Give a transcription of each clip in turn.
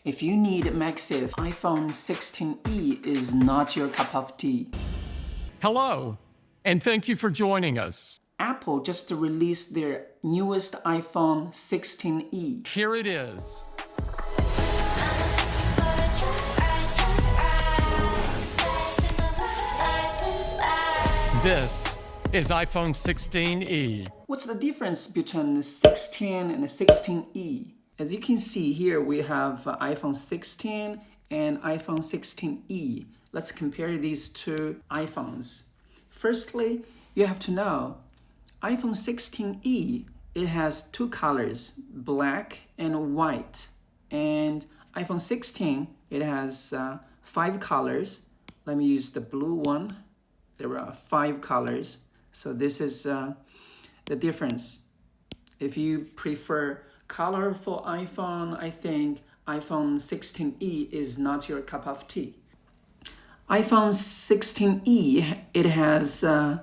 If you need MagSafe, iPhone 16e is not your cup of tea. Hello, and thank you for joining us. Apple just released their newest iPhone 16e. Here it is. This is iPhone 16e. What's the difference between the 16 and the 16e? As you can see here, we have iPhone 16 and iPhone 16e. Let's compare these two iPhones. Firstly, you have to know, iPhone 16e, it has two colors, black and white. And iPhone 16, it has 5 colors. Let me use the blue one. There are 5 colors. So this is the difference. If you prefer colorful iPhone, I think iPhone 16e is not your cup of tea. iPhone 16e, it has the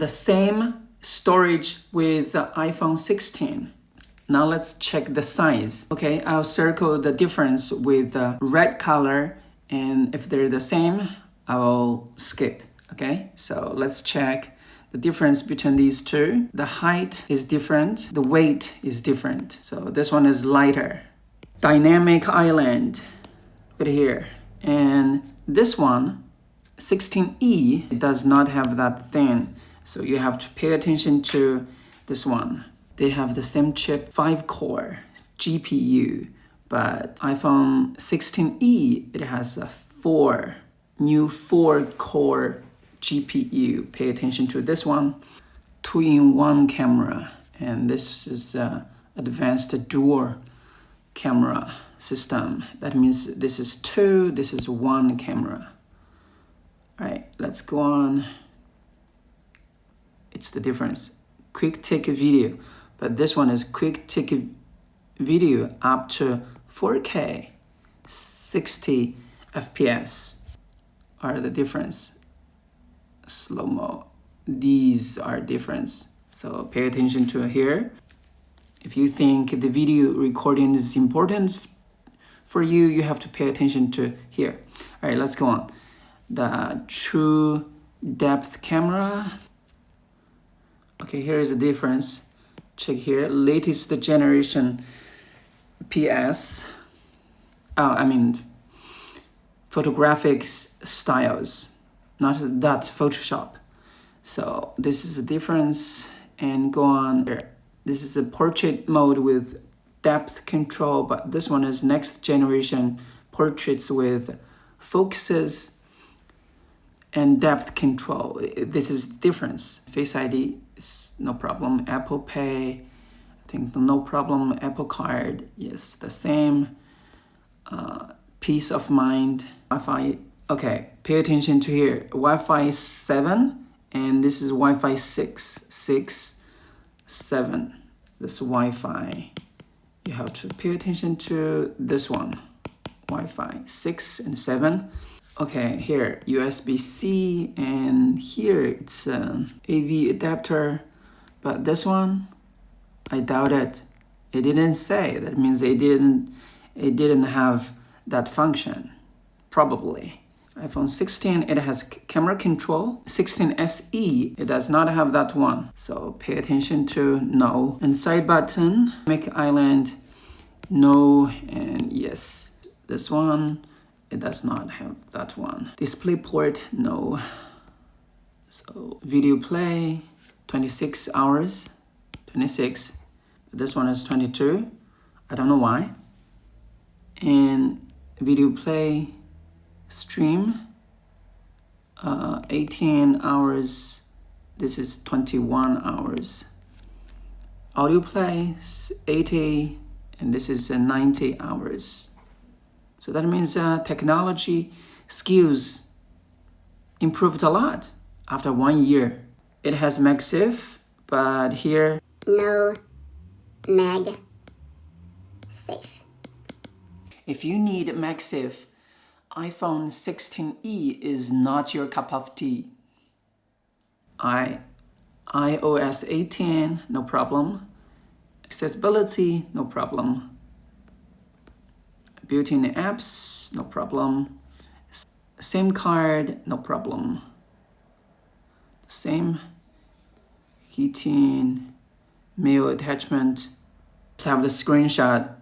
same storage with iPhone 16. Now let's check the size. Okay, I'll circle the difference with red color, and if they're the same, I will skip. Okay, so let's check the difference between these two. The height is different, the weight is different. So this one is lighter. Dynamic island, look at here. And this one, 16e, it does not have that thin. So you have to pay attention to this one. They have the same chip, 5-core GPU, but iPhone 16e, it has a new 4-core GPU. Pay attention to this one. 2-in-1 camera, and this is advanced dual camera system. That means this is 2, this is 1 camera. All right, let's go on. It's the difference. Quick take video, but this one is quick take video up to 4K, 60 FPS are the difference. Slow-mo, these are difference. So pay attention to here. If you think the video recording is important for you, you have to pay attention to here. All right, let's go on. The true depth camera. Okay, here is the difference. Check here, latest generation photographic styles, not that Photoshop. So this is a difference, and go on here. This is a portrait mode with depth control, but this one is next generation portraits with focuses and depth control. This is difference. Face ID is no problem. Apple Pay, I think no problem. Apple Card, yes, the same. Peace of mind. Wi-Fi, okay, pay attention to here. Wi-Fi 7, and this is Wi-Fi 6, 7. This Wi-Fi, you have to pay attention to this one. Wi-Fi 6 and 7. Okay, here, USB-C, and here it's AV adapter. But this one, I doubt it. It didn't say. That means it didn't have that function, probably. iPhone 16, it has camera control. 16 SE, it does not have that one. So pay attention to no. And side button, make island, no and yes. This one, it does not have that one. Display port, no. So video play, 26 hours, 26. This one is 22. I don't know why. And video play, stream, 18 hours. This is 21 hours. Audio play, 80, and this is 90 hours. So that means technology skills improved a lot after 1 year. It has MagSafe, but here, no MagSafe. if you need MagSafe, iPhone 16e is not your cup of tea. iOS 18, no problem. Accessibility, no problem. Built-in apps, no problem. SIM card, no problem. Same heating, mail attachment. Let's have the screenshot.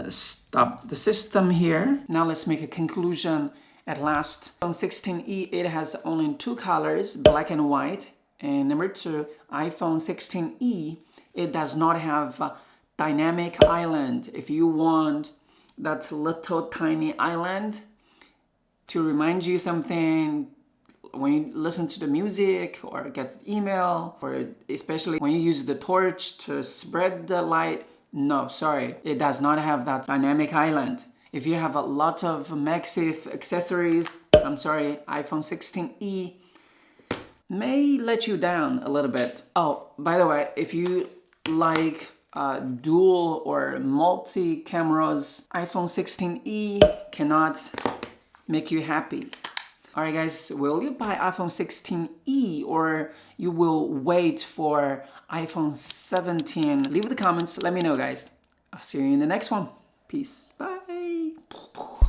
Stop the system here. Now let's make a conclusion. At last, iPhone 16e, it has only 2 colors, black and white. And number 2, iPhone 16e, it does not have a dynamic island. If you want that little tiny island to remind you something when you listen to the music or get email, or especially when you use the torch to spread the light, no, sorry, it does not have that dynamic island. If you have a lot of MagSafe accessories, I'm sorry, iPhone 16e may let you down a little bit. Oh, by the way, if you like dual or multi cameras, iPhone 16e cannot make you happy. Alright guys, will you buy iPhone 16e or you will wait for iPhone 17? Leave the comments, let me know guys. I'll see you in the next one. Peace, bye.